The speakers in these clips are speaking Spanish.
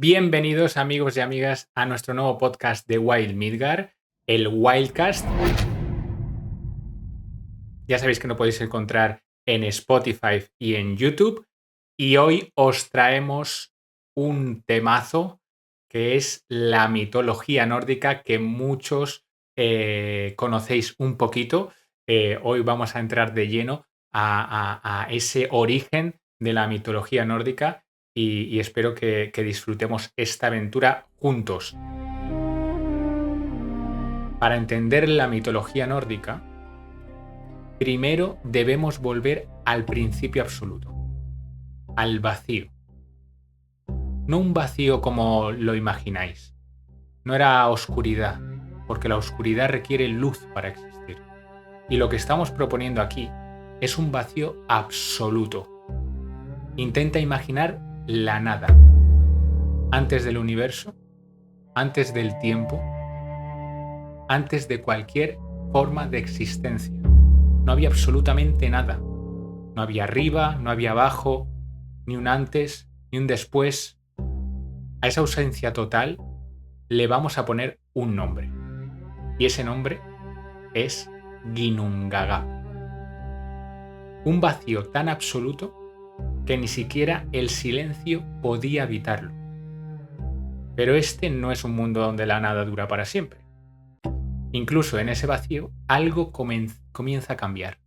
Bienvenidos amigos y amigas a nuestro nuevo podcast de Wild Midgard, el Wildcast. Ya sabéis que lo podéis encontrar en Spotify y en YouTube. Y hoy os traemos un temazo que es la mitología nórdica que muchos conocéis un poquito. Hoy vamos a entrar de lleno a ese origen de la mitología nórdica y espero que disfrutemos esta aventura juntos. Para entender la mitología nórdica, primero debemos volver al principio absoluto, al vacío. No un vacío como lo imagináis. No era oscuridad, porque la oscuridad requiere luz para existir. Y lo que estamos proponiendo aquí es un vacío absoluto. Intenta imaginar la nada. Antes del universo, antes del tiempo, antes de cualquier forma de existencia. No había absolutamente nada. No había arriba, no había abajo, ni un antes, ni un después. A esa ausencia total le vamos a poner un nombre. Y ese nombre es Ginnungagap. Un vacío tan absoluto que ni siquiera el silencio podía habitarlo. Pero este no es un mundo donde la nada dura para siempre. Incluso en ese vacío algo comienza a cambiar.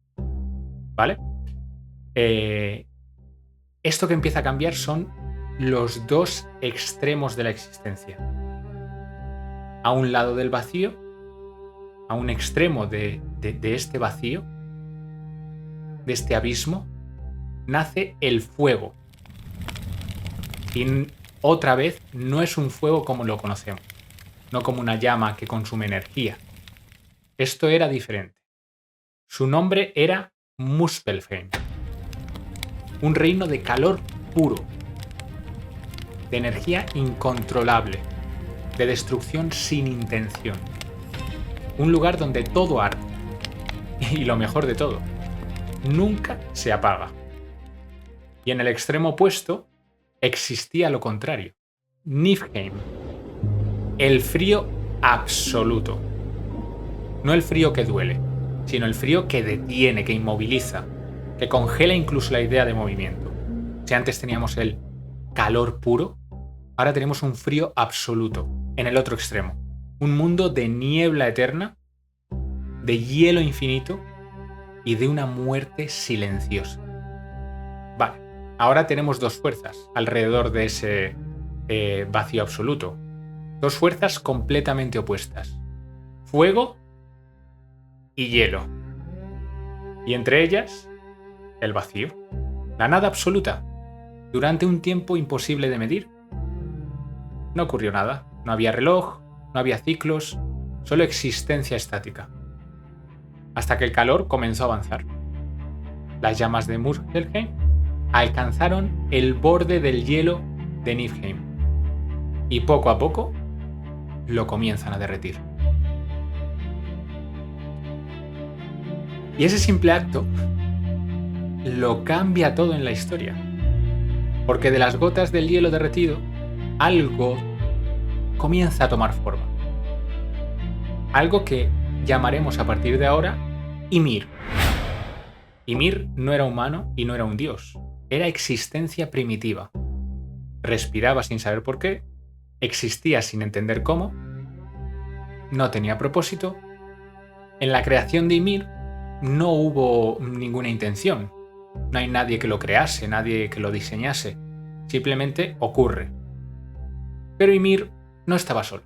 ¿Vale? Esto que empieza a cambiar son los dos extremos de la existencia. A un lado del vacío, a un extremo de este vacío, de este abismo, nace el fuego. Y otra vez no es un fuego como lo conocemos, no como una llama que consume energía. Esto era diferente. Su nombre era Muspelheim. Un reino de calor puro, de energía incontrolable, de destrucción sin intención. Un lugar donde todo arde. Y lo mejor de todo, nunca se apaga. Y en el extremo opuesto existía lo contrario. Niflheim. El frío absoluto. No el frío que duele, sino el frío que detiene, que inmoviliza, que congela incluso la idea de movimiento. Si antes teníamos el calor puro, ahora tenemos un frío absoluto, en el otro extremo. Un mundo de niebla eterna, de hielo infinito y de una muerte silenciosa. Vale, ahora tenemos dos fuerzas alrededor de ese vacío absoluto. Dos fuerzas completamente opuestas. Fuego y hielo. Y entre ellas, el vacío. La nada absoluta. Durante un tiempo imposible de medir. No ocurrió nada. No había reloj, no había ciclos, solo existencia estática. Hasta que el calor comenzó a avanzar. Las llamas de Muspelheim alcanzaron el borde del hielo de Niflheim. Y poco a poco lo comienzan a derretir. Y ese simple acto lo cambia todo en la historia. Porque de las gotas del hielo derretido, algo comienza a tomar forma. Algo que llamaremos a partir de ahora Ymir. Ymir no era humano y no era un dios. Era existencia primitiva. Respiraba sin saber por qué, existía sin entender cómo, no tenía propósito. En la creación de Ymir no hubo ninguna intención. No hay nadie que lo crease, nadie que lo diseñase. Simplemente ocurre. Pero Ymir no estaba solo.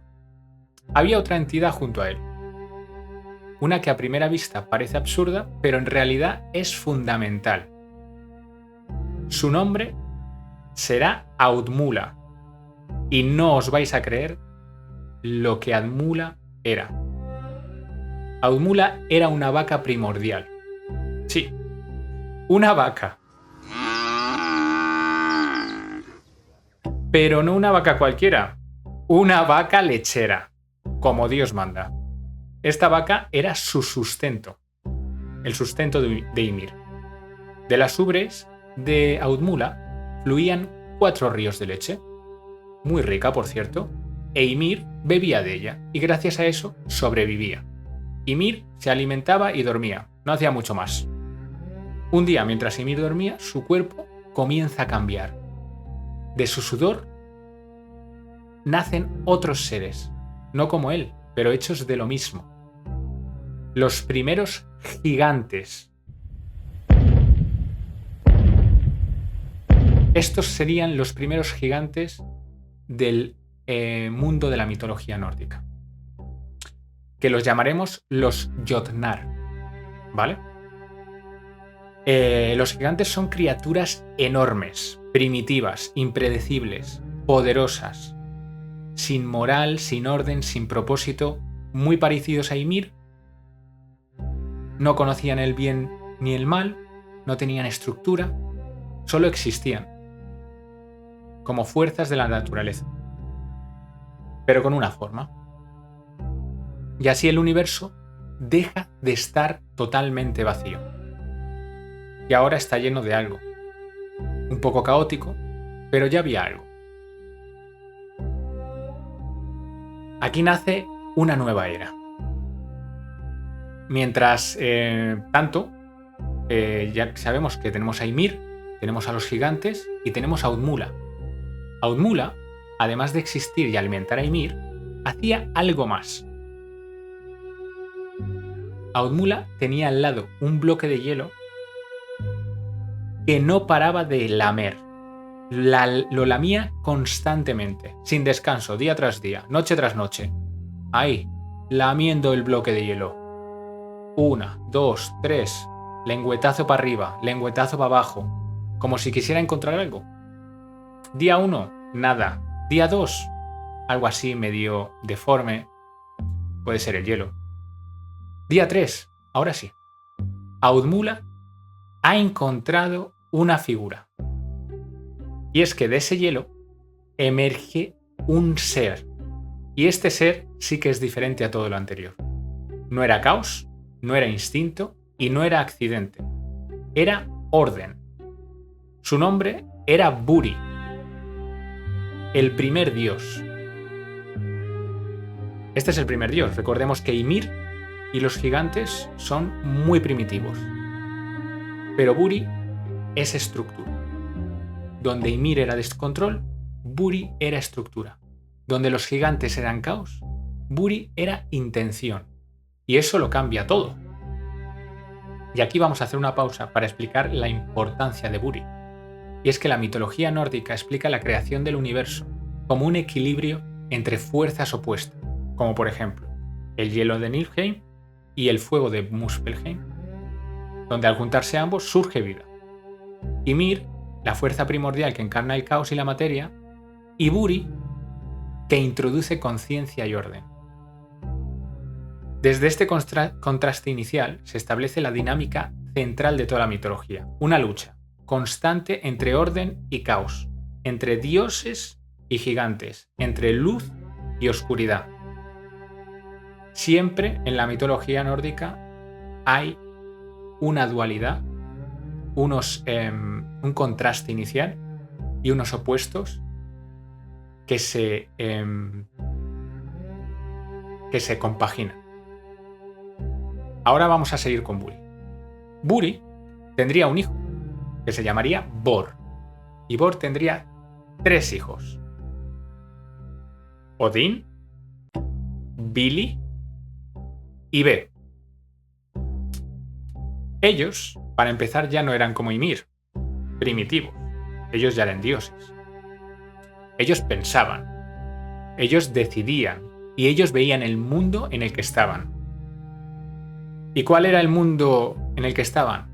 Había otra entidad junto a él. Una que a primera vista parece absurda, pero en realidad es fundamental. Su nombre será Audmula. Y no os vais a creer lo que Audmula era. Audmula era una vaca primordial. Sí, una vaca. Pero no una vaca cualquiera, una vaca lechera, como Dios manda. Esta vaca era su sustento, el sustento de Ymir. De las ubres de Audmula fluían 4 ríos de leche. muy rica por cierto, e Ymir bebía de ella y gracias a eso sobrevivía. Ymir se alimentaba y dormía, no hacía mucho más. Un día, mientras Ymir dormía, su cuerpo comienza a cambiar. De su sudor nacen otros seres, no como él, pero hechos de lo mismo. Los primeros gigantes. Estos serían los primeros gigantes del mundo de la mitología nórdica, que los llamaremos los Jotnar, ¿vale? Los gigantes son criaturas enormes, primitivas, impredecibles, poderosas, sin moral, sin orden, sin propósito, muy parecidos a Ymir. No conocían el bien ni el mal, no tenían estructura, solo existían, como fuerzas de la naturaleza, pero con una forma. Y así el universo deja de estar totalmente vacío. Y ahora está lleno de algo. Un poco caótico, pero ya había algo. Aquí nace una nueva era. Mientras tanto, ya sabemos que tenemos a Ymir, tenemos a los gigantes y tenemos a Audmula. Audmula, además de existir y alimentar a Ymir, hacía algo más. Audmula tenía al lado un bloque de hielo que no paraba de lamer. Lo lamía constantemente, sin descanso, día tras día, noche tras noche. Ahí, lamiendo el bloque de hielo. 1, 2, 3, lengüetazo para arriba, lengüetazo para abajo, como si quisiera encontrar algo. Día 1, nada. Día 2, algo así medio deforme, puede ser el hielo. Día 3, ahora sí. Audmula ha encontrado una figura. Y es que de ese hielo emerge un ser. Y este ser sí que es diferente a todo lo anterior. No era caos, no era instinto y no era accidente. Era orden. Su nombre era Buri, el primer dios. Este es el primer dios. Recordemos que Ymir y los gigantes son muy primitivos. Pero Buri es estructura. Donde Ymir era descontrol, Buri era estructura. Donde los gigantes eran caos, Buri era intención. Y eso lo cambia todo. Y aquí vamos a hacer una pausa para explicar la importancia de Buri. Y es que la mitología nórdica explica la creación del universo como un equilibrio entre fuerzas opuestas, como por ejemplo el hielo de Niflheim y el fuego de Muspelheim, donde al juntarse ambos surge vida. Ymir, la fuerza primordial que encarna el caos y la materia, y Buri, que introduce conciencia y orden. Desde este contraste inicial se establece la dinámica central de toda la mitología, una lucha constante entre orden y caos, entre dioses y gigantes, entre luz y oscuridad. Siempre en la mitología nórdica hay una dualidad, un contraste inicial y unos opuestos que se compaginan. Ahora vamos a seguir con Buri. Buri tendría un hijo que se llamaría Bor, y Bor tendría 3 hijos: Odín, Vili y Ve. Ellos, para empezar, ya no eran como Ymir, primitivos. Ellos ya eran dioses. Ellos pensaban, ellos decidían y ellos veían el mundo en el que estaban. ¿Y cuál era el mundo en el que estaban?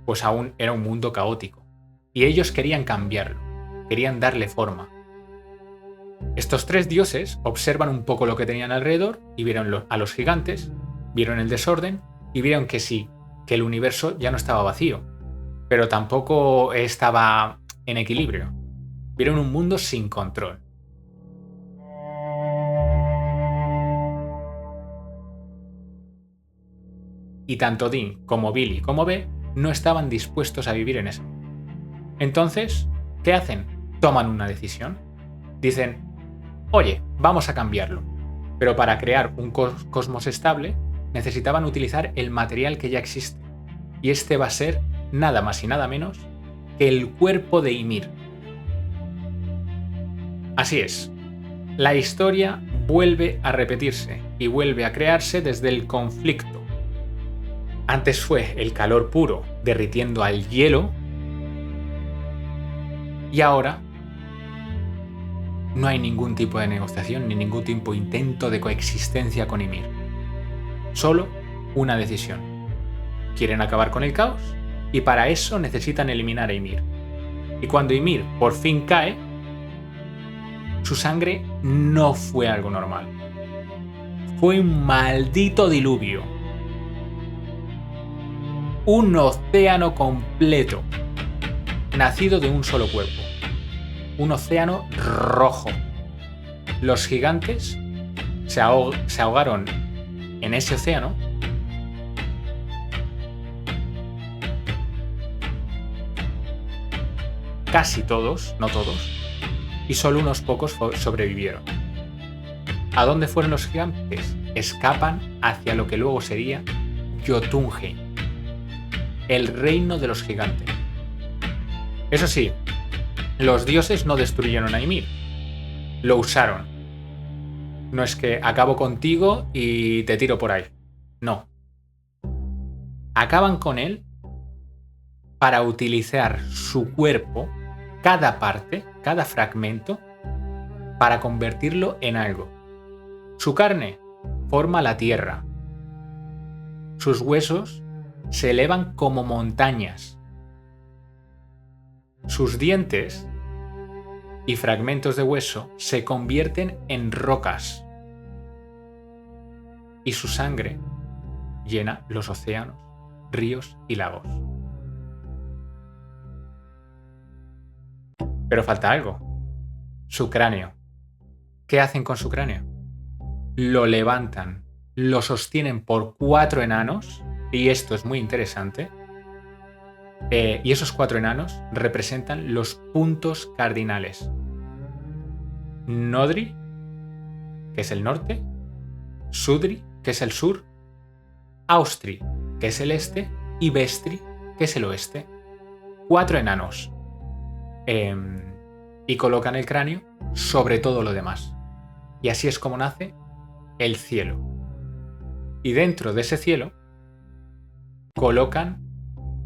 Pues aún era un mundo caótico. Y ellos querían cambiarlo, querían darle forma. Estos 3 dioses observan un poco lo que tenían alrededor y vieron a los gigantes, vieron el desorden y vieron que sí, que el universo ya no estaba vacío, pero tampoco estaba en equilibrio. Vieron un mundo sin control. Y tanto Odín como Vili como Ve no estaban dispuestos a vivir en eso. Entonces, ¿qué hacen? Toman una decisión. Dicen, oye, vamos a cambiarlo. Pero para crear un cosmos estable necesitaban utilizar el material que ya existe. Y este va a ser nada más y nada menos que el cuerpo de Ymir. Así es, la historia vuelve a repetirse y vuelve a crearse desde el conflicto. Antes fue el calor puro derritiendo al hielo y ahora no hay ningún tipo de negociación ni ningún tipo de intento de coexistencia con Ymir. Solo una decisión. Quieren acabar con el caos y para eso necesitan eliminar a Ymir. Y cuando Ymir por fin cae, su sangre no fue algo normal. Fue un maldito diluvio. Un océano completo, nacido de un solo cuerpo. Un océano rojo. Los gigantes se ahogaron en ese océano casi todos, no todos, y solo unos pocos sobrevivieron. ¿A dónde fueron los gigantes? Escapan hacia lo que luego sería Jotunheim, el reino de los gigantes. Eso sí, los dioses no destruyeron a Ymir, lo usaron. No es que acabo contigo y te tiro por ahí. No. Acaban con él para utilizar su cuerpo, cada parte, cada fragmento, para convertirlo en algo. Su carne forma la tierra. Sus huesos se elevan como montañas. Sus dientes y fragmentos de hueso se convierten en rocas. Y su sangre llena los océanos, ríos y lagos. Pero falta algo. Su cráneo. ¿Qué hacen con su cráneo? Lo levantan, lo sostienen por 4 enanos, y esto es muy interesante. Y esos 4 enanos representan los puntos cardinales. Nodri, que es el norte, Sudri, que es el sur, Austri, que es el este, y Vestri, que es el oeste. 4 enanos. Y colocan el cráneo sobre todo lo demás. Y así es como nace el cielo. Y dentro de ese cielo colocan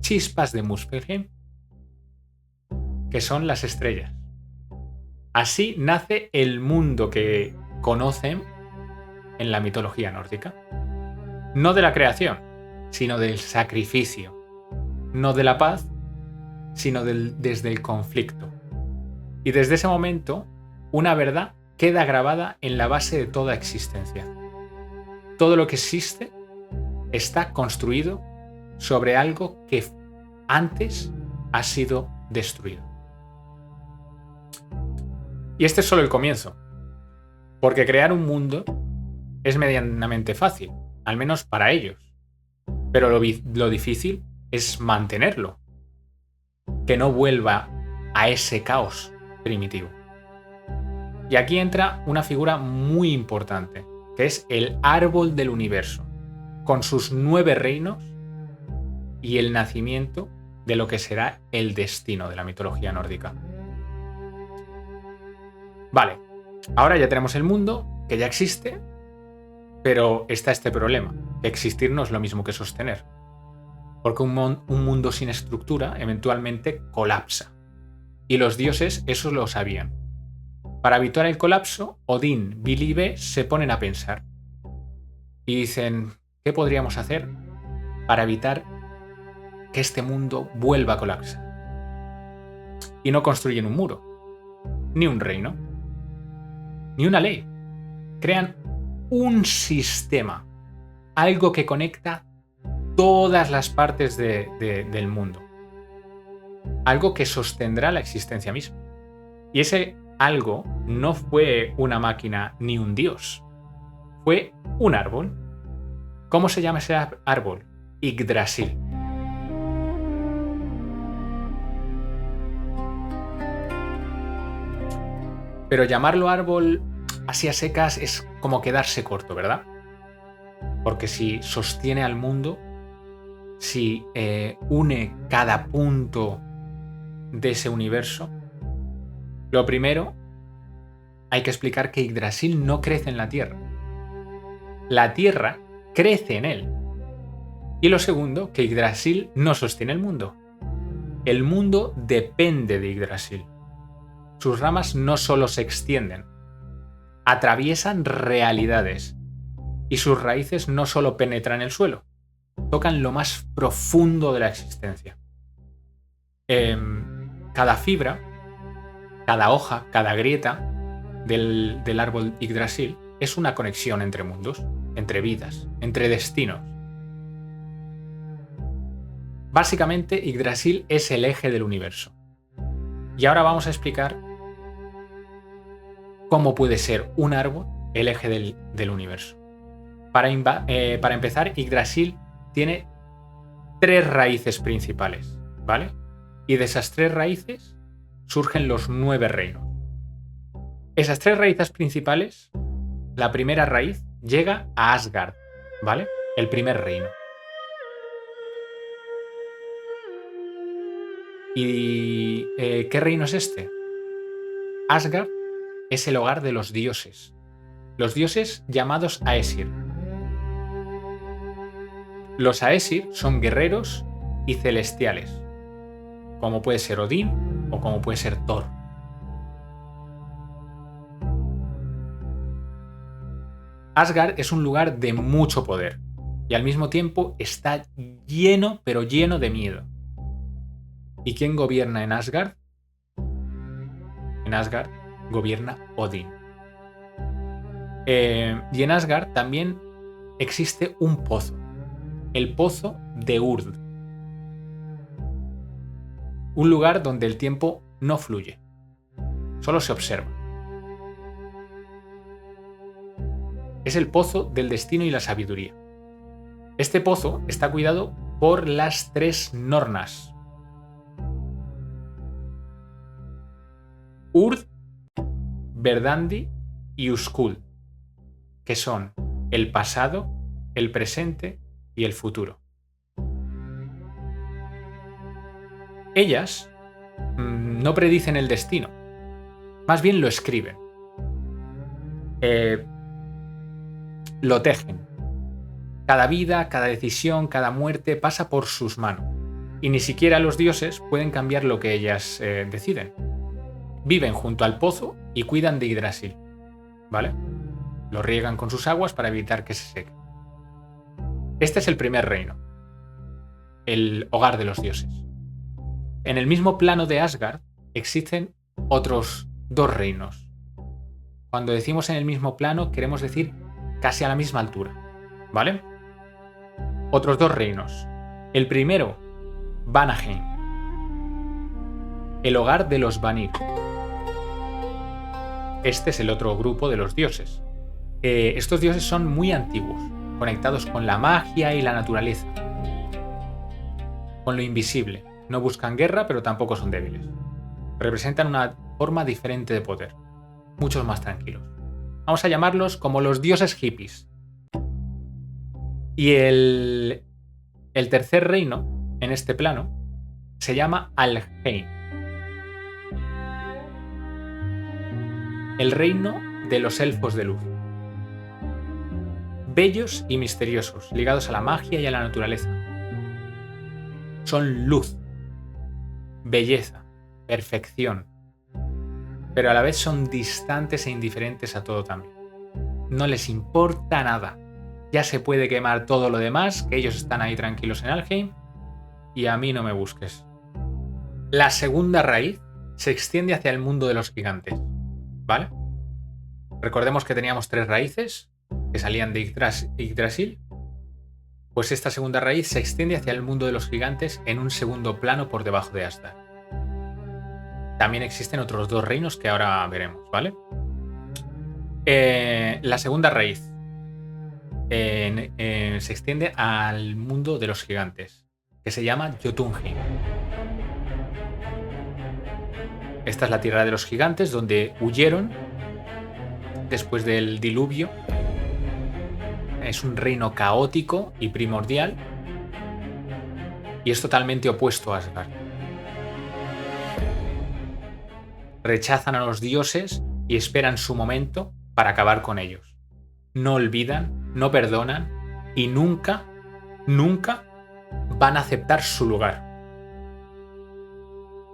chispas de Muspelheim, que son las estrellas. Así nace el mundo que conocen en la mitología nórdica. No de la creación, sino del sacrificio. No de la paz, sino desde el conflicto. Y desde ese momento, una verdad queda grabada en la base de toda existencia. Todo lo que existe está construido sobre algo que antes ha sido destruido. Y este es solo el comienzo, porque crear un mundo es medianamente fácil, al menos para ellos. Pero lo difícil es mantenerlo, que no vuelva a ese caos primitivo. Y aquí entra una figura muy importante, que es el árbol del universo, con sus 9 reinos y el nacimiento de lo que será el destino de la mitología nórdica. Vale, ahora ya tenemos el mundo, que ya existe, pero está este problema, que existir no es lo mismo que sostener. Porque un mundo sin estructura eventualmente colapsa. Y los dioses eso lo sabían. Para evitar el colapso, Odín, Vili y Ve se ponen a pensar. Y dicen, ¿qué podríamos hacer para evitar que este mundo vuelva a colapsar? Y no construyen un muro, ni un reino, ni una ley. Crean un sistema, algo que conecta todas las partes del mundo. Algo que sostendrá la existencia misma. Y ese algo no fue una máquina ni un dios. Fue un árbol. ¿Cómo se llama ese árbol? Yggdrasil. Pero llamarlo árbol así a secas es como quedarse corto, ¿verdad? Porque si sostiene al mundo, si une cada punto de ese universo, lo primero, hay que explicar que Yggdrasil no crece en la Tierra. La Tierra crece en él. Y lo segundo, que Yggdrasil no sostiene el mundo. El mundo depende de Yggdrasil. Sus ramas no solo se extienden, atraviesan realidades. Y sus raíces no solo penetran el suelo, tocan lo más profundo de la existencia. Cada fibra, cada hoja, cada grieta del árbol Yggdrasil es una conexión entre mundos, entre vidas, entre destinos. Básicamente, Yggdrasil es el eje del universo. Y ahora vamos a explicar cómo puede ser un árbol el eje del universo. Para empezar, Yggdrasil tiene 3 raíces principales, ¿vale? Y de esas 3 raíces surgen los 9 reinos. Esas 3 raíces principales, la primera raíz llega a Asgard, ¿vale? El primer reino. ¿Y qué reino es este? Asgard es el hogar de los dioses llamados Aesir. Los Aesir son guerreros y celestiales, como puede ser Odín o como puede ser Thor. Asgard es un lugar de mucho poder y al mismo tiempo está lleno, pero lleno de miedo. ¿Y quién gobierna en Asgard? En Asgard gobierna Odín. Y en Asgard también existe un pozo, el pozo de Urd. Un lugar donde el tiempo no fluye, solo se observa. Es el pozo del destino y la sabiduría. Este pozo está cuidado por las 3 Nornas. Urd, Verdandi y Uskul, que son el pasado, el presente y el futuro. Ellas no predicen el destino, más bien lo escriben. Lo tejen. Cada vida, cada decisión, cada muerte pasa por sus manos. Y ni siquiera los dioses pueden cambiar lo que ellas deciden. Viven junto al pozo y cuidan de Yggdrasil, ¿vale? Lo riegan con sus aguas para evitar que se seque. Este es el primer reino, el hogar de los dioses. En el mismo plano de Asgard existen otros 2 reinos. Cuando decimos en el mismo plano queremos decir casi a la misma altura, ¿vale? Otros 2 reinos. El primero, Vanaheim, el hogar de los Vanir. Este es el otro grupo de los dioses. Estos dioses son muy antiguos, conectados con la magia y la naturaleza, con lo invisible. No buscan guerra, pero tampoco son débiles. Representan una forma diferente de poder, muchos más tranquilos. Vamos a llamarlos como los dioses hippies. Y el tercer reino, en este plano, se llama Alfheim. El reino de los elfos de luz. Bellos y misteriosos, ligados a la magia y a la naturaleza. Son luz, belleza, perfección, pero a la vez son distantes e indiferentes a todo también. No les importa nada. Ya se puede quemar todo lo demás, que ellos están ahí tranquilos en Alfheim, y a mí no me busques. La segunda raíz se extiende hacia el mundo de los gigantes, ¿vale? Recordemos que teníamos 3 raíces que salían de Yggdrasil. Pues esta segunda raíz se extiende hacia el mundo de los gigantes en un segundo plano por debajo de Asgard. También existen otros 2 reinos que ahora veremos, ¿vale? La segunda raíz se extiende al mundo de los gigantes, que se llama Jotunheim. Esta es la tierra de los gigantes, donde huyeron después del diluvio. Es un reino caótico y primordial, y es totalmente opuesto a Asgard. Rechazan a los dioses y esperan su momento para acabar con ellos. No olvidan, no perdonan y nunca van a aceptar su lugar.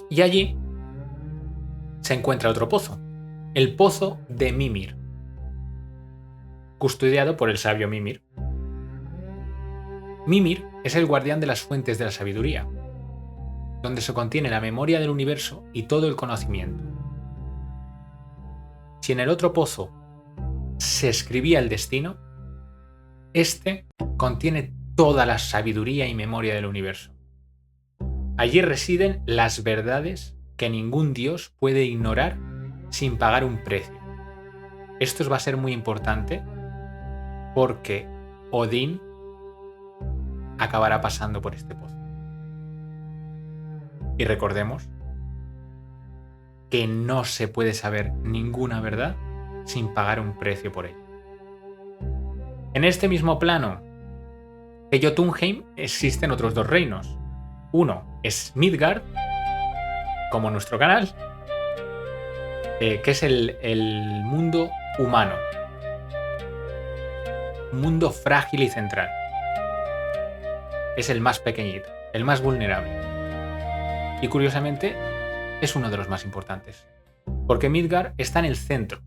Y allí se encuentra otro pozo, el pozo de Mimir, custodiado por el sabio Mimir. Mimir es el guardián de las fuentes de la sabiduría, donde se contiene la memoria del universo y todo el conocimiento. Si en el otro pozo se escribía el destino, este contiene toda la sabiduría y memoria del universo. Allí residen las verdades que ningún dios puede ignorar sin pagar un precio. Esto va a ser muy importante porque Odín acabará pasando por este pozo. Y recordemos que no se puede saber ninguna verdad sin pagar un precio por ella. En este mismo plano de Jotunheim existen otros dos reinos. Uno es Midgard, como nuestro canal, que es el mundo humano. Un mundo frágil y central. Es el más pequeñito, el más vulnerable. Y curiosamente, es uno de los más importantes. Porque Midgard está en el centro,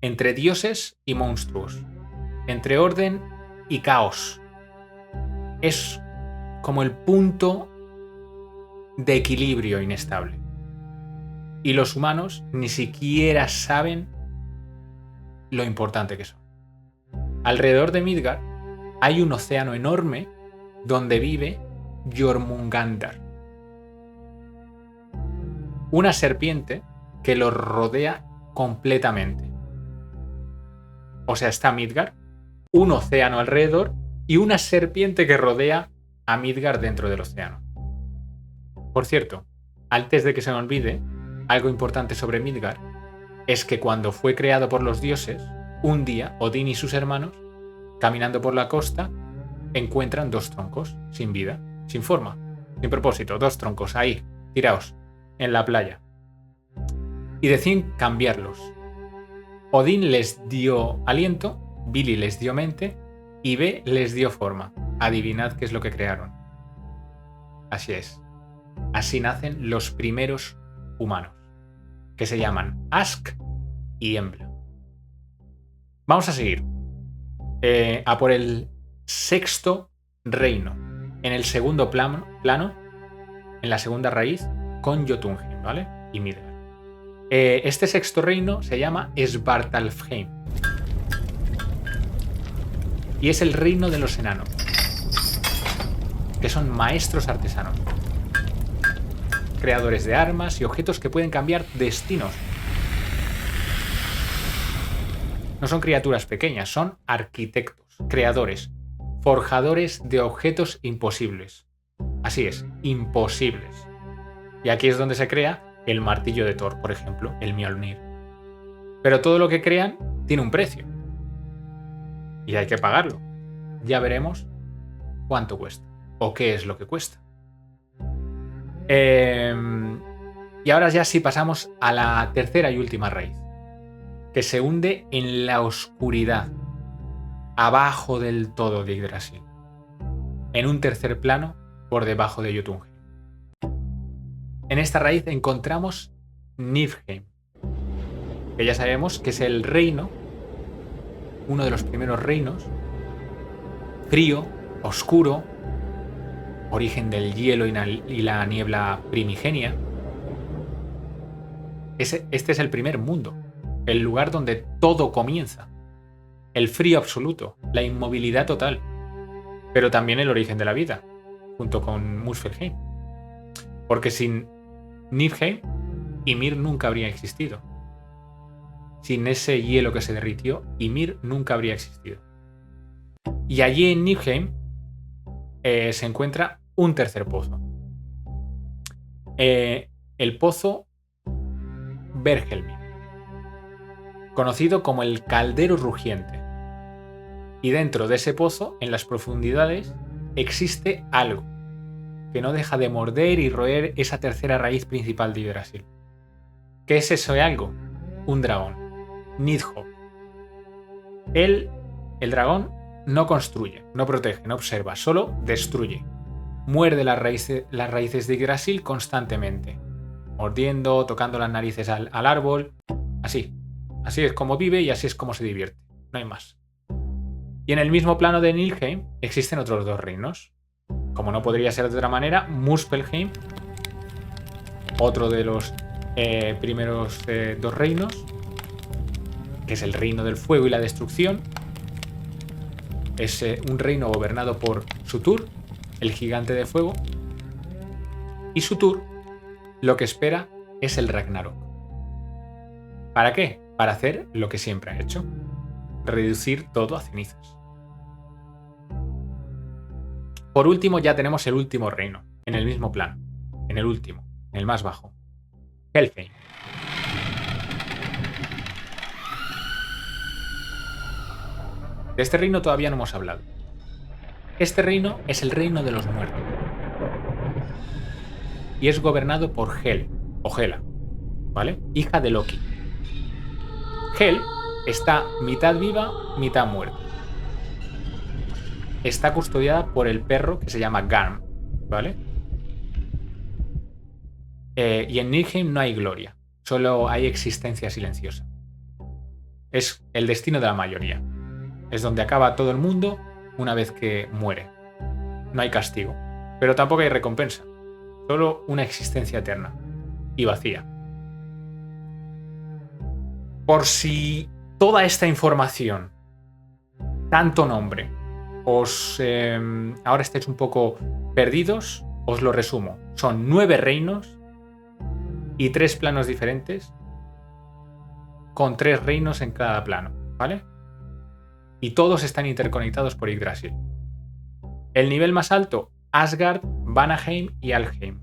entre dioses y monstruos, entre orden y caos. Es como el punto de equilibrio inestable. Y los humanos ni siquiera saben lo importante que son. Alrededor de Midgard hay un océano enorme donde vive Jormungandr, una serpiente que lo rodea completamente. O sea, está Midgard, un océano alrededor y una serpiente que rodea a Midgard dentro del océano. Por cierto, antes de que se me olvide, algo importante sobre Midgard es que cuando fue creado por los dioses, un día Odín y sus hermanos, caminando por la costa, encuentran dos troncos sin vida, sin forma, sin propósito, dos troncos ahí, tirados en la playa. Y deciden cambiarlos. Odín les dio aliento, Vili les dio mente y Ve les dio forma. Adivinad qué es lo que crearon. Así es. Así nacen los primeros humanos, que se llaman Ask y Embla. Vamos a seguir. A por el sexto reino. En el segundo plano, en la segunda raíz, con Jotunheim, ¿vale? Y Midgard. Este sexto reino se llama Svartalfheim. Y es el reino de los enanos, que son maestros artesanos, creadores de armas y objetos que pueden cambiar destinos. No son criaturas pequeñas, son arquitectos, creadores, forjadores de objetos imposibles. Así es, imposibles. Y aquí es donde se crea el martillo de Thor, por ejemplo, el Mjolnir. Pero todo lo que crean tiene un precio. Y hay que pagarlo. Ya veremos cuánto cuesta o qué es lo que cuesta. Y ahora ya sí pasamos a la tercera y última raíz, que se hunde en la oscuridad, abajo del todo de Yggdrasil, en un tercer plano por debajo de Jotunheim. En esta raíz encontramos Niflheim, que ya sabemos que es el reino, uno de los primeros reinos, frío, oscuro, origen del hielo y la niebla primigenia. Este es el primer mundo, el lugar donde todo comienza, el frío absoluto, la inmovilidad total, pero también el origen de la vida, junto con Muspelheim. Porque sin Niflheim, Ymir nunca habría existido. Sin ese hielo que se derritió, Ymir nunca habría existido. Y allí en Niflheim se encuentra un tercer pozo. El pozo Bergelmir, conocido como el Caldero Rugiente. Y dentro de ese pozo, en las profundidades, existe algo que no deja de morder y roer esa tercera raíz principal de Yggdrasil. ¿Qué es eso de algo? Un dragón, Nidhogg. El dragón no construye, no protege, no observa, solo destruye. Muerde las raíces de Yggdrasil constantemente, mordiendo, tocando las narices al árbol. Así es como vive y así es como se divierte, no hay más. Y en el mismo plano de Niflheim existen otros dos reinos. Como no podría ser de otra manera, Muspelheim, otro de los primeros dos reinos, que es el reino del fuego y la destrucción. Es un reino gobernado por Surtur, el gigante de fuego. Y Surtur lo que espera es el Ragnarok. ¿Para qué? Para hacer lo que siempre ha hecho: reducir todo a cenizas. Por último, ya tenemos el último reino, en el mismo plano, en el último, en el más bajo: Helheim. De este reino todavía no hemos hablado. Este reino es el reino de los muertos y es gobernado por Hel, o Hela, ¿vale? Hija de Loki. Hel está mitad viva, mitad muerta. Está custodiada por el perro que se llama Garm, ¿vale? Y en Niflheim no hay gloria, solo hay existencia silenciosa. Es el destino de la mayoría. Es donde acaba todo el mundo una vez que muere. No hay castigo, pero tampoco hay recompensa. Solo una existencia eterna y vacía. Por si toda esta información, tanto nombre, ahora estáis un poco perdidos, os lo resumo. Son 9 reinos y 3 planos diferentes, con 3 reinos en cada plano, ¿vale? Y todos están interconectados por Yggdrasil. El nivel más alto: Asgard, Vanaheim y Alfheim.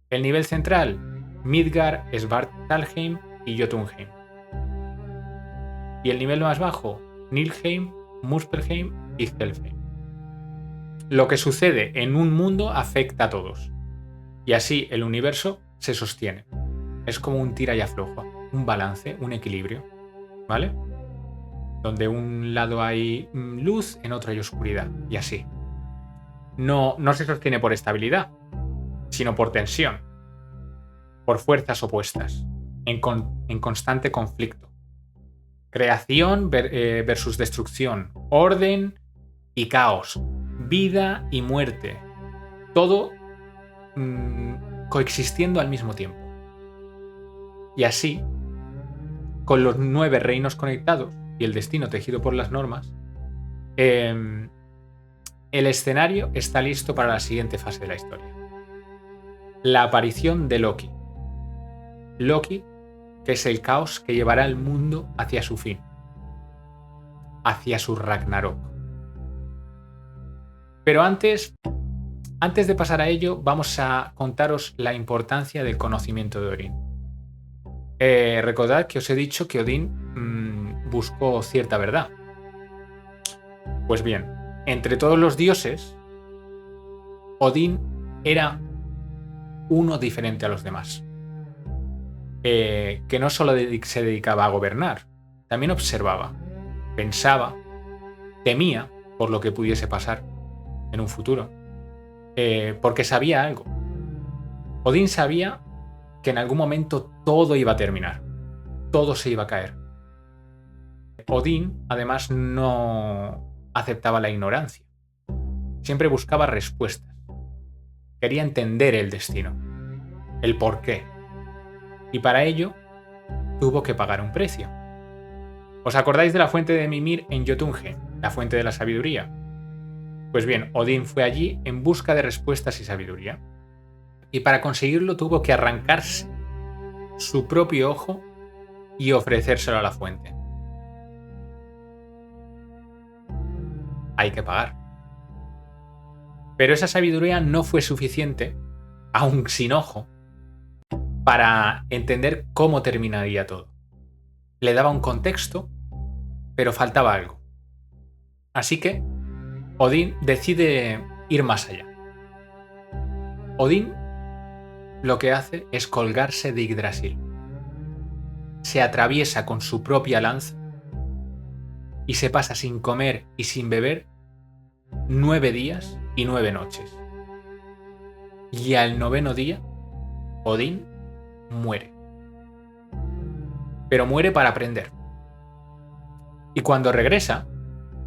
El nivel central: Midgard, Svartalfheim y Jotunheim. Y el nivel más bajo: Niflheim, Muspelheim y Helheim. Lo que sucede en un mundo afecta a todos. Y así el universo se sostiene. Es como un tira y afloja, un balance, un equilibrio, ¿vale? Donde un lado hay luz, en otro hay oscuridad, y así. No se sostiene por estabilidad, sino por tensión, por fuerzas opuestas, en constante conflicto. Creación versus destrucción, orden y caos, vida y muerte, todo coexistiendo al mismo tiempo. Y así, con los 9 reinos conectados y el destino tejido por las normas, el escenario está listo para la siguiente fase de la historia: la aparición de Loki. Loki, que es el caos que llevará al mundo hacia su fin, hacia su Ragnarok. Pero antes de pasar a ello, vamos a contaros la importancia del conocimiento de Odín. Recordad que os he dicho que Odín buscó cierta verdad. Pues bien, entre todos los dioses, Odín era uno diferente a los demás. Que no solo se dedicaba a gobernar, también observaba, pensaba, temía por lo que pudiese pasar en un futuro, porque sabía algo. Odín sabía que en algún momento todo iba a terminar, todo se iba a caer. Odín, además, no aceptaba la ignorancia. Siempre buscaba respuestas. Quería entender el destino, el porqué. Y para ello tuvo que pagar un precio. ¿Os acordáis de la fuente de Mimir en Jotunheim, la fuente de la sabiduría? Pues bien, Odín fue allí en busca de respuestas y sabiduría. Y para conseguirlo tuvo que arrancarse su propio ojo y ofrecérselo a la fuente. Hay que pagar. Pero esa sabiduría no fue suficiente, aun sin ojo, para entender cómo terminaría todo. Le daba un contexto, pero faltaba algo. Así que Odín decide ir más allá. Odín lo que hace es colgarse de Yggdrasil. Se atraviesa con su propia lanza y se pasa sin comer y sin beber 9 días y 9 noches. Y al 9º día, Odín muere. Pero muere para aprender. Y cuando regresa,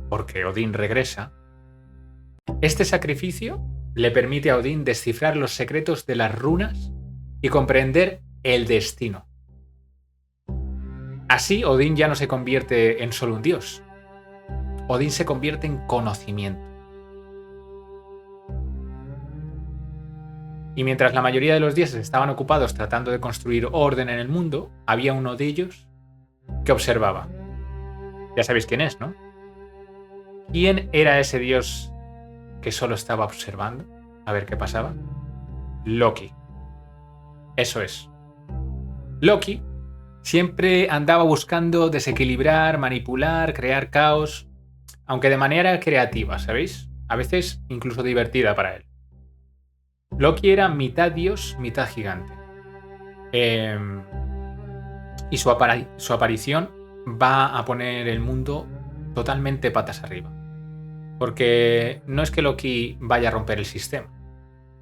porque Odín regresa, este sacrificio le permite a Odín descifrar los secretos de las runas y comprender el destino. Así, Odín ya no se convierte en solo un dios. Odín se convierte en conocimiento. Y mientras la mayoría de los dioses estaban ocupados tratando de construir orden en el mundo, había uno de ellos que observaba. Ya sabéis quién es, ¿no? ¿Quién era ese dios que solo estaba observando a ver qué pasaba? Loki. Eso es. Loki siempre andaba buscando desequilibrar, manipular, crear caos, aunque de manera creativa, ¿sabéis? A veces incluso divertida para él. Loki era mitad dios, mitad gigante. Y su aparición va a poner el mundo totalmente patas arriba. Porque no es que Loki vaya a romper el sistema,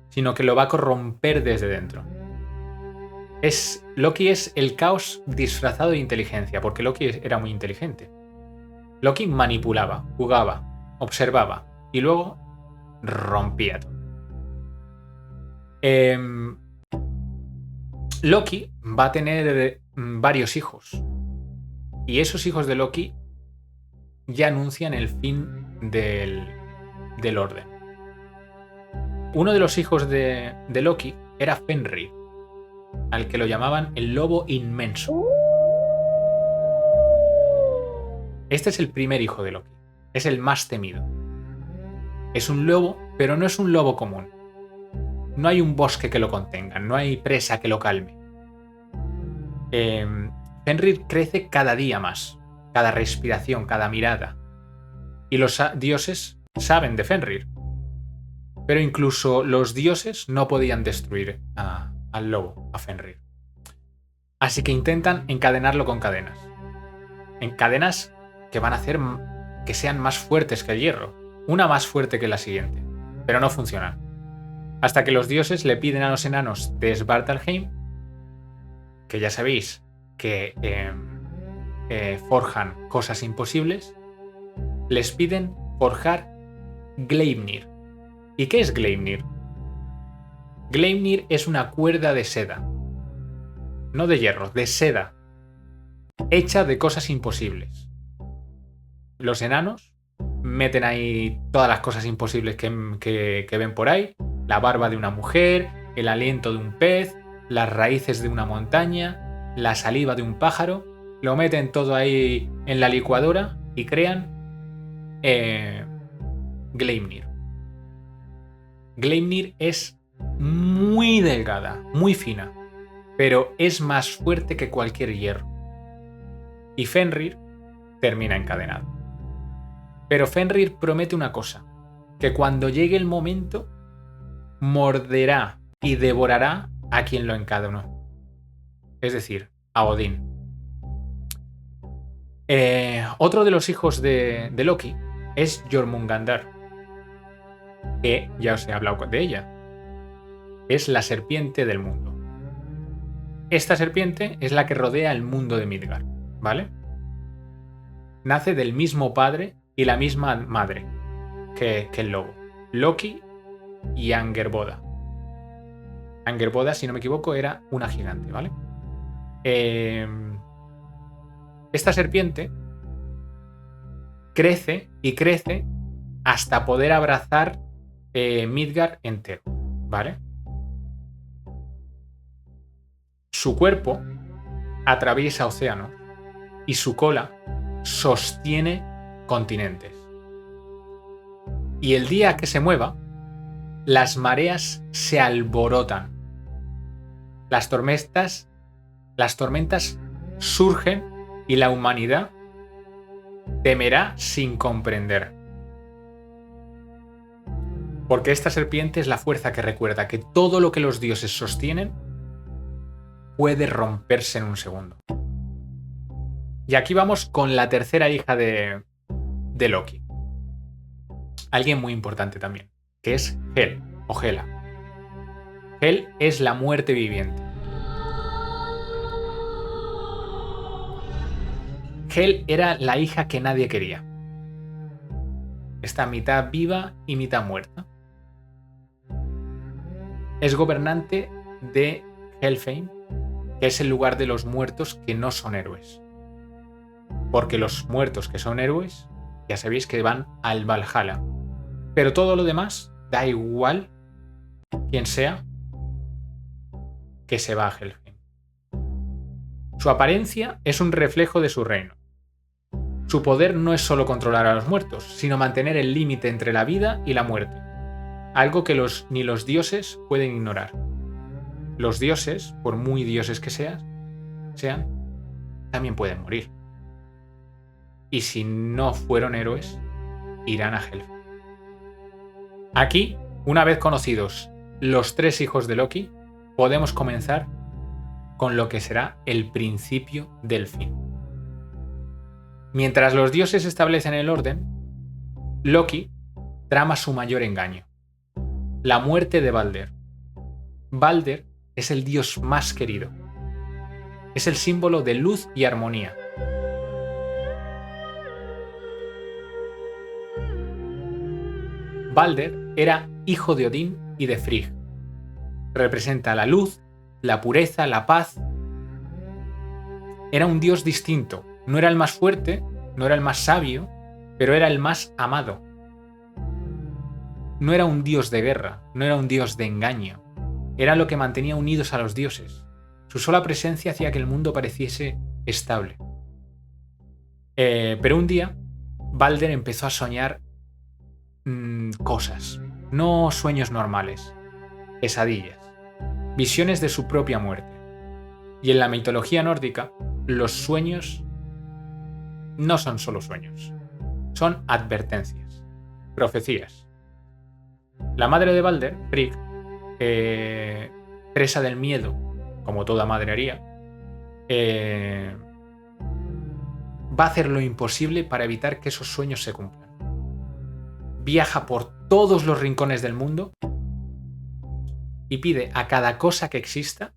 sino que lo va a corromper desde dentro. Loki es el caos disfrazado de inteligencia, porque Loki era muy inteligente. Loki manipulaba, jugaba, observaba y luego rompía todo. Loki va a tener varios hijos. Y esos hijos de Loki ya anuncian el fin del orden. Uno de los hijos de Loki era Fenrir, al que lo llamaban el lobo inmenso. Este es el primer hijo de Loki. Es el más temido. Es un lobo, pero no es un lobo común. No hay un bosque que lo contenga, no hay presa que lo calme. Fenrir crece cada día más, cada respiración, cada mirada. Y los dioses saben de Fenrir. Pero incluso los dioses no podían destruir al lobo, a Fenrir. Así que intentan encadenarlo con cadenas. En cadenas que van a hacer que sean más fuertes que el hierro. Una más fuerte que la siguiente. Pero no funcionan. Hasta que los dioses le piden a los enanos de Svartalheim, que ya sabéis que forjan cosas imposibles, les piden forjar Gleipnir. ¿Y qué es Gleipnir? Gleipnir es una cuerda de seda. No de hierro, de seda. Hecha de cosas imposibles. Los enanos meten ahí todas las cosas imposibles que ven por ahí. La barba de una mujer, el aliento de un pez, las raíces de una montaña, la saliva de un pájaro. Lo meten todo ahí en la licuadora y crean Gleipnir. Gleipnir es muy delgada, muy fina, pero es más fuerte que cualquier hierro. Y Fenrir termina encadenado. Pero Fenrir promete una cosa, que cuando llegue el momento morderá y devorará a quien lo encadenó. Es decir, a Odín. Otro de los hijos de Loki es Jormungandr, que ya os he hablado de ella. Es la serpiente del mundo. Esta serpiente es la que rodea el mundo de Midgard, ¿vale? Nace del mismo padre y la misma madre que el lobo. Loki y Angerboda. Angerboda, si no me equivoco, era una gigante, ¿vale? Esta serpiente crece y crece hasta poder abrazar Midgard entero, ¿vale? Su cuerpo atraviesa océanos y su cola sostiene continentes. Y el día que se mueva, las mareas se alborotan. Las tormentas surgen y la humanidad temerá sin comprender. Porque esta serpiente es la fuerza que recuerda que todo lo que los dioses sostienen puede romperse en un segundo. Y aquí vamos con la tercera hija de Loki. Alguien muy importante también, que es Hel o Hela. Hel es la muerte viviente. Hel era la hija que nadie quería. Está mitad viva y mitad muerta. Es gobernante de Helheim, que es el lugar de los muertos que no son héroes. Porque los muertos que son héroes, ya sabéis que van al Valhalla. Pero todo lo demás, da igual quien sea, que se va a Helheim. Su apariencia es un reflejo de su reino. Su poder no es solo controlar a los muertos, sino mantener el límite entre la vida y la muerte. Algo que ni los dioses pueden ignorar. Los dioses, por muy dioses que sean, también pueden morir. Y si no fueron héroes, irán a Helheim. Aquí, una vez conocidos los tres hijos de Loki, podemos comenzar con lo que será el principio del fin. Mientras los dioses establecen el orden, Loki trama su mayor engaño: la muerte de Balder. Balder es el dios más querido. Es el símbolo de luz y armonía. Balder era hijo de Odín y de Frigg. Representa la luz, la pureza, la paz. Era un dios distinto. No era el más fuerte, no era el más sabio, pero era el más amado. No era un dios de guerra, no era un dios de engaño. Era lo que mantenía unidos a los dioses. Su sola presencia hacía que el mundo pareciese estable. Pero un día, Balder empezó a soñar cosas, no sueños normales, pesadillas, visiones de su propia muerte. Y en la mitología nórdica, los sueños no son solo sueños, son advertencias, profecías. La madre de Balder, Frigg, presa del miedo, como toda madre haría, va a hacer lo imposible para evitar que esos sueños se cumplan. Viaja por todos los rincones del mundo y pide a cada cosa que exista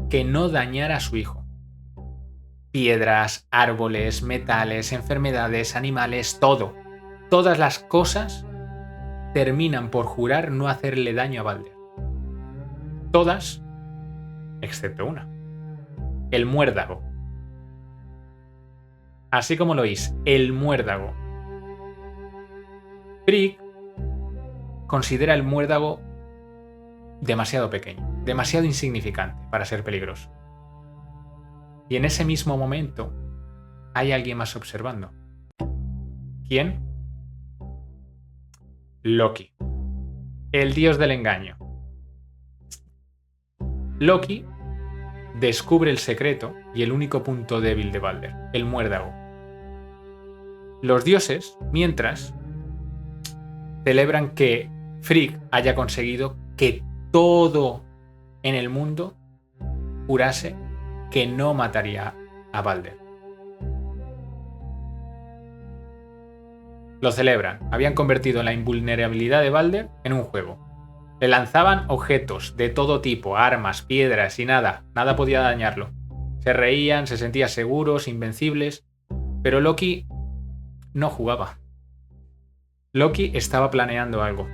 que no dañara a su hijo. Piedras, árboles, metales, enfermedades, animales, todo. Todas las cosas terminan por jurar no hacerle daño a Balder. Todas, excepto una: el muérdago. Así como lo oís, el muérdago. Frigg considera el muérdago demasiado pequeño, demasiado insignificante para ser peligroso. Y en ese mismo momento hay alguien más observando. ¿Quién? Loki, el dios del engaño. Loki descubre el secreto y el único punto débil de Balder, el muérdago. Los dioses, mientras, celebran que Frigg haya conseguido que todo en el mundo jurase que no mataría a Balder. Lo celebran. Habían convertido la invulnerabilidad de Balder en un juego. Le lanzaban objetos de todo tipo, armas, piedras y nada podía dañarlo. Se reían, se sentían seguros, invencibles, pero Loki no jugaba. Loki estaba planeando algo.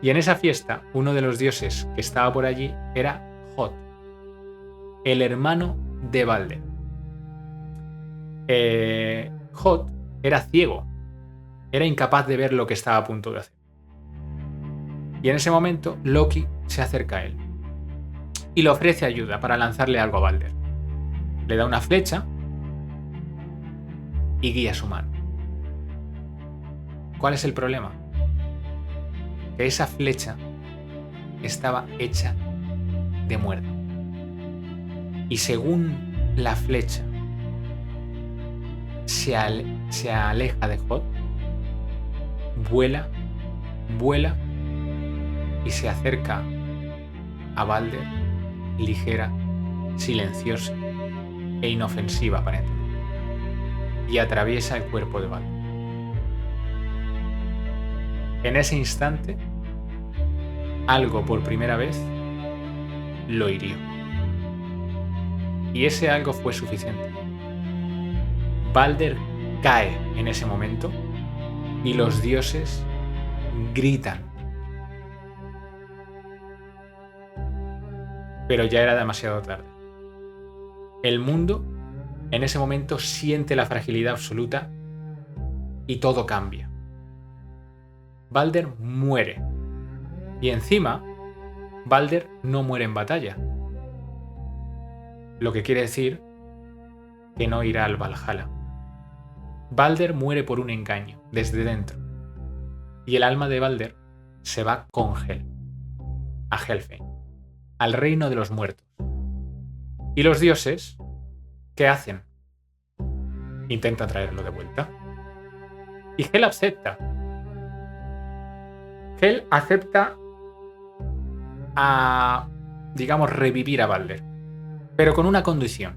Y en esa fiesta, uno de los dioses que estaba por allí era Hod, el hermano de Balder. Hod era ciego, era incapaz de ver lo que estaba a punto de hacer. Y en ese momento Loki se acerca a él y le ofrece ayuda para lanzarle algo a Balder. Le da una flecha y guía su mano. ¿Cuál es el problema? Que esa flecha estaba hecha de muérdago. Y según la flecha se aleja de Hod, vuela y se acerca a Balder ligera, silenciosa e inofensiva aparentemente, y atraviesa el cuerpo de Balder. En ese instante, algo por primera vez lo hirió. Y ese algo fue suficiente. Balder cae en ese momento y los dioses gritan. Pero ya era demasiado tarde. El mundo en ese momento siente la fragilidad absoluta y todo cambia. Balder muere. Y encima, Balder no muere en batalla. Lo que quiere decir que no irá al Valhalla. Balder muere por un engaño, desde dentro. Y el alma de Balder se va con Hel, a Helheim, al reino de los muertos. Y los dioses, ¿qué hacen? Intentan traerlo de vuelta. Y Hel acepta. Hel acepta a, digamos, revivir a Balder, pero con una condición: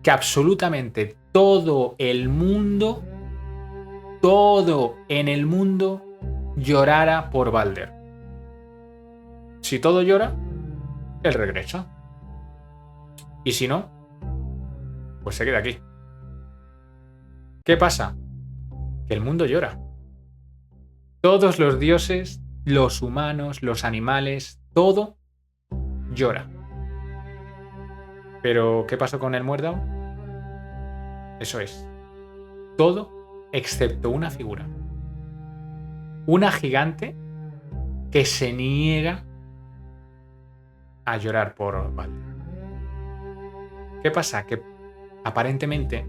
que absolutamente todo en el mundo llorara por Balder. Si todo llora, él regresa. Y si no, pues se queda aquí. ¿Qué pasa? Que el mundo llora. Todos los dioses, los humanos, los animales, todo llora. ¿Pero qué pasó con el Muerdau? Eso es. Todo excepto una figura. Una gigante que se niega a llorar por Balder. ¿Qué pasa? Que aparentemente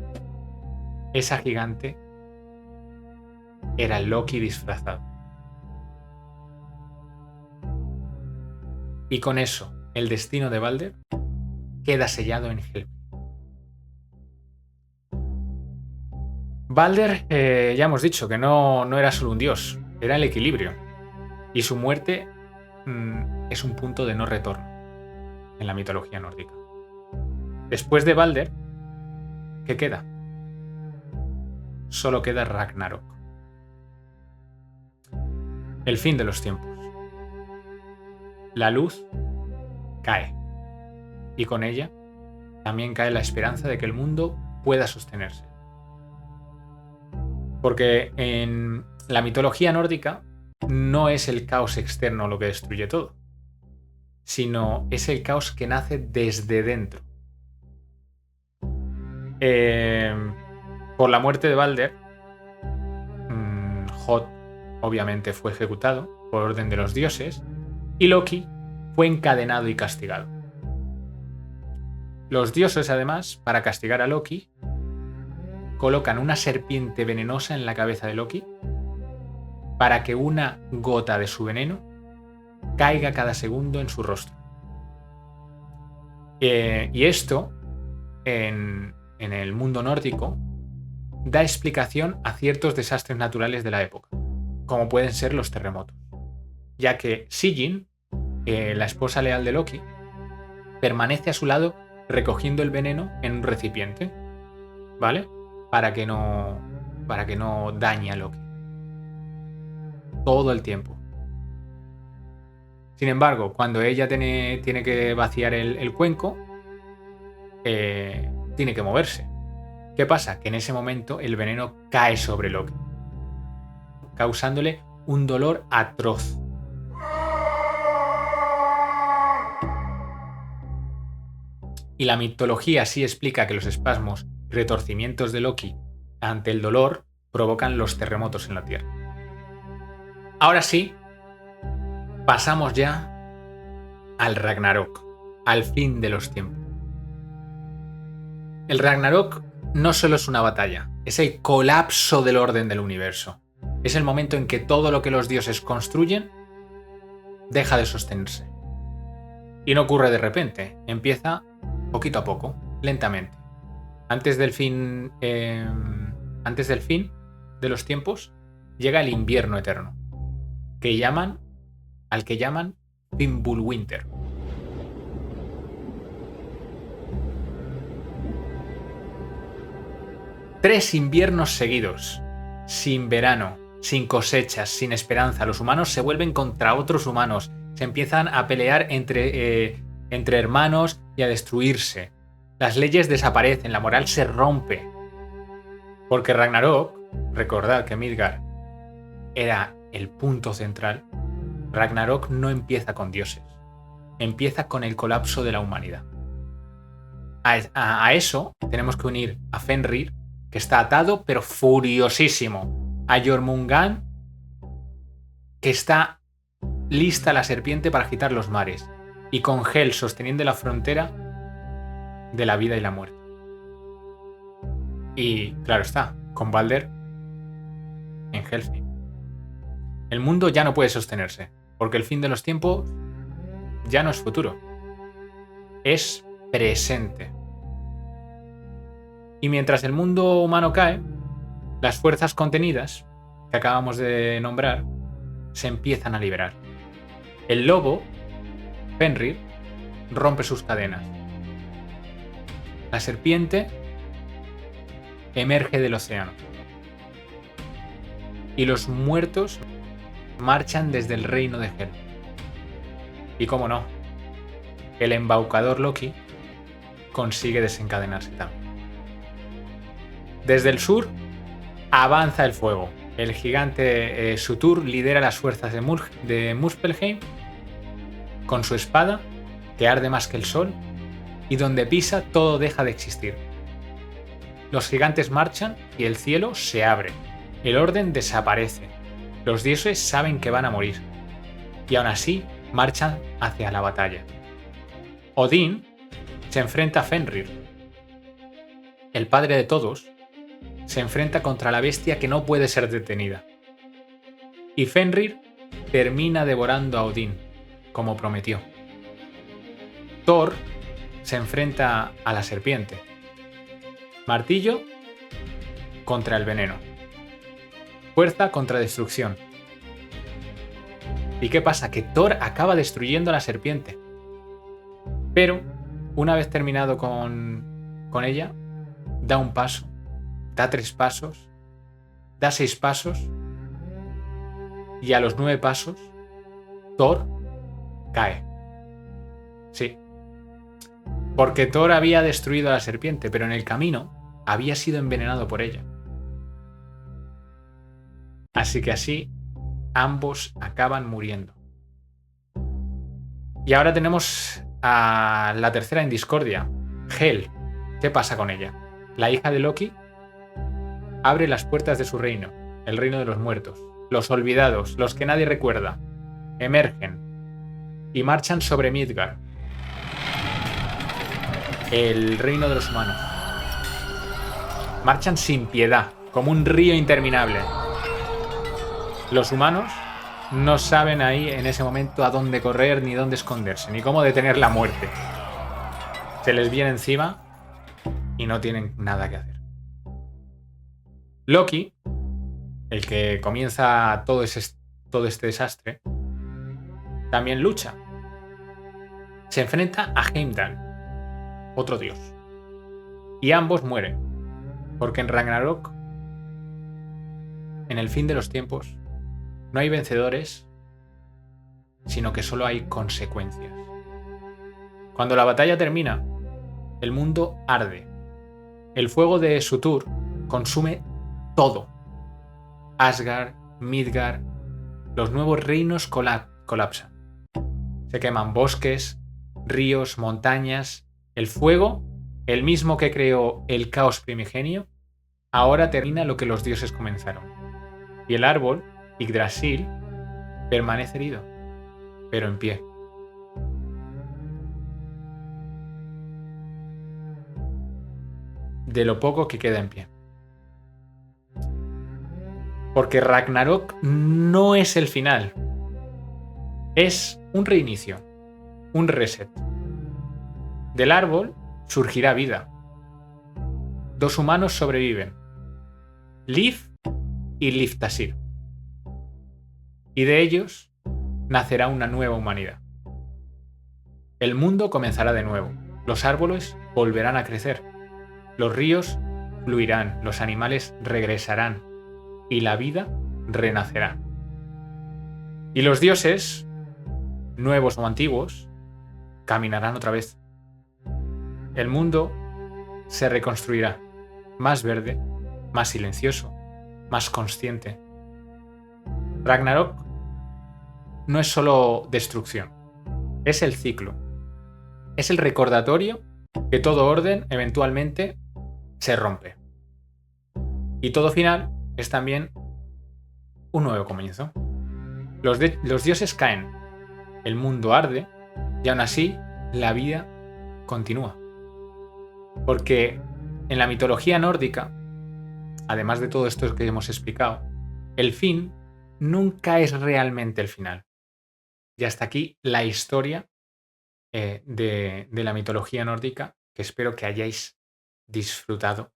esa gigante era Loki disfrazado. Y con eso, el destino de Balder queda sellado en Helheim. Balder, ya hemos dicho que no era solo un dios, era el equilibrio. Y su muerte es un punto de no retorno en la mitología nórdica. Después de Balder, ¿qué queda? Solo queda Ragnarok. El fin de los tiempos. La luz cae. Y con ella también cae la esperanza de que el mundo pueda sostenerse. Porque en la mitología nórdica no es el caos externo lo que destruye todo, sino es el caos que nace desde dentro. Por la muerte de Balder, Hod obviamente fue ejecutado por orden de los dioses y Loki fue encadenado y castigado. Los dioses, además, para castigar a Loki, colocan una serpiente venenosa en la cabeza de Loki para que una gota de su veneno caiga cada segundo en su rostro. Y esto, en el mundo nórdico, da explicación a ciertos desastres naturales de la época, como pueden ser los terremotos, ya que Sigyn, la esposa leal de Loki, permanece a su lado recogiendo el veneno en un recipiente, ¿vale? Para que no dañe a Loki. Todo el tiempo. Sin embargo, cuando ella tiene que vaciar el cuenco, tiene que moverse. ¿Qué pasa? Que en ese momento el veneno cae sobre Loki, causándole un dolor atroz. Y la mitología sí explica que los espasmos y retorcimientos de Loki ante el dolor provocan los terremotos en la Tierra. Ahora sí, pasamos ya al Ragnarok, al fin de los tiempos. El Ragnarok no solo es una batalla, es el colapso del orden del universo. Es el momento en que todo lo que los dioses construyen deja de sostenerse. Y no ocurre de repente, empieza poquito a poco, lentamente. Antes del fin de los tiempos, llega el invierno eterno, al que llaman Fimbulwinter. Tres inviernos seguidos, sin verano, sin cosechas, sin esperanza. Los humanos se vuelven contra otros humanos, se empiezan a pelear entre hermanos y a destruirse. Las leyes desaparecen, la moral se rompe. Porque Ragnarok, recordad que Midgard era el punto central, Ragnarok no empieza con dioses, empieza con el colapso de la humanidad. A eso tenemos que unir a Fenrir, que está atado pero furiosísimo, a Jormungand, que está lista la serpiente para agitar los mares, y con Hel sosteniendo la frontera de la vida y la muerte. Y claro está, con Balder en Helfim. El mundo ya no puede sostenerse, porque el fin de los tiempos ya no es futuro, es presente. Y mientras el mundo humano cae, las fuerzas contenidas que acabamos de nombrar se empiezan a liberar. El lobo, Fenrir, rompe sus cadenas. La serpiente emerge del océano. Y los muertos marchan desde el reino de Hel. Y cómo no, el embaucador Loki consigue desencadenarse también. Desde el sur avanza el fuego. El gigante Surtur lidera las fuerzas de Muspelheim con su espada, que arde más que el sol, y donde pisa todo deja de existir. Los gigantes marchan y el cielo se abre. El orden desaparece. Los dioses saben que van a morir. Y aún así marchan hacia la batalla. Odín se enfrenta a Fenrir. El padre de todos se enfrenta contra la bestia que no puede ser detenida. Y Fenrir termina devorando a Odín, como prometió. Thor se enfrenta a la serpiente. Martillo contra el veneno. Fuerza contra destrucción. ¿Y qué pasa? Que Thor acaba destruyendo a la serpiente. Pero, una vez terminado con ella, da un paso, da 3 pasos, da 6 pasos, y a los 9 pasos, Thor cae. Sí. Porque Thor había destruido a la serpiente, pero en el camino había sido envenenado por ella. Así que así, ambos acaban muriendo. Y ahora tenemos a la tercera en discordia, Hel. ¿Qué pasa con ella? La hija de Loki abre las puertas de su reino, el reino de los muertos. Los olvidados, los que nadie recuerda, emergen y marchan sobre Midgard, el reino de los humanos. Marchan sin piedad, como un río interminable. Los humanos no saben ahí en ese momento a dónde correr, ni dónde esconderse, ni cómo detener la muerte. Se les viene encima y no tienen nada que hacer. Loki, el que comienza todo este desastre, también lucha. Se enfrenta a Heimdall, otro dios. Y ambos mueren, porque en Ragnarok, en el fin de los tiempos, no hay vencedores, sino que solo hay consecuencias. Cuando la batalla termina, el mundo arde. El fuego de Surtur consume todo. Asgard, Midgard, los nuevos reinos colapsan. Se queman bosques, ríos, montañas. El fuego, el mismo que creó el caos primigenio, ahora termina lo que los dioses comenzaron. Y el árbol, Yggdrasil, permanece herido, pero en pie. De lo poco que queda en pie. Porque Ragnarok no es el final. Es un reinicio, un reset. Del árbol surgirá vida. 2 humanos sobreviven, Liv y Livtasir. Y de ellos nacerá una nueva humanidad. El mundo comenzará de nuevo. Los árboles volverán a crecer. Los ríos fluirán, los animales regresarán y la vida renacerá. Y los dioses, nuevos o antiguos, caminarán otra vez. El mundo se reconstruirá, más verde, más silencioso, más consciente. Ragnarok no es solo destrucción, es el ciclo. Es el recordatorio que todo orden eventualmente se rompe. Y todo final es también un nuevo comienzo. Los dioses caen, el mundo arde y aún así la vida continúa. Porque en la mitología nórdica, además de todo esto que hemos explicado, el fin nunca es realmente el final. Y hasta aquí la historia de la mitología nórdica, que espero que hayáis disfrutado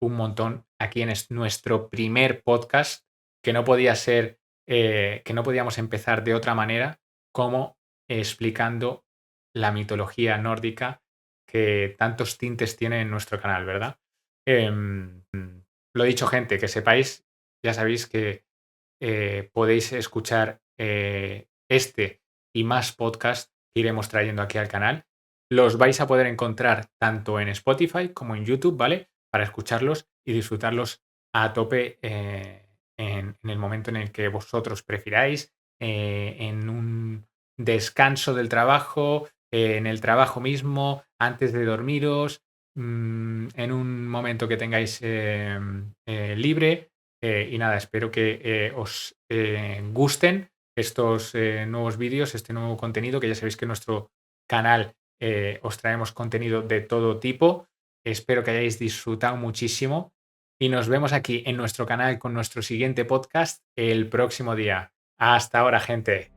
un montón aquí en nuestro primer podcast, que no podía ser, que no podíamos empezar de otra manera como explicando la mitología nórdica que tantos tintes tiene en nuestro canal, ¿verdad? Lo dicho, gente, que sepáis, ya sabéis que podéis escuchar este y más podcasts que iremos trayendo aquí al canal. Los vais a poder encontrar tanto en Spotify como en YouTube, ¿vale? Para escucharlos y disfrutarlos a tope en el momento en el que vosotros prefiráis, en un descanso del trabajo, en el trabajo mismo, antes de dormiros, en un momento que tengáis libre. Y nada, espero que os gusten estos nuevos vídeos, este nuevo contenido, que ya sabéis que en nuestro canal os traemos contenido de todo tipo. Espero que hayáis disfrutado muchísimo y nos vemos aquí en nuestro canal con nuestro siguiente podcast el próximo día. Hasta ahora, gente.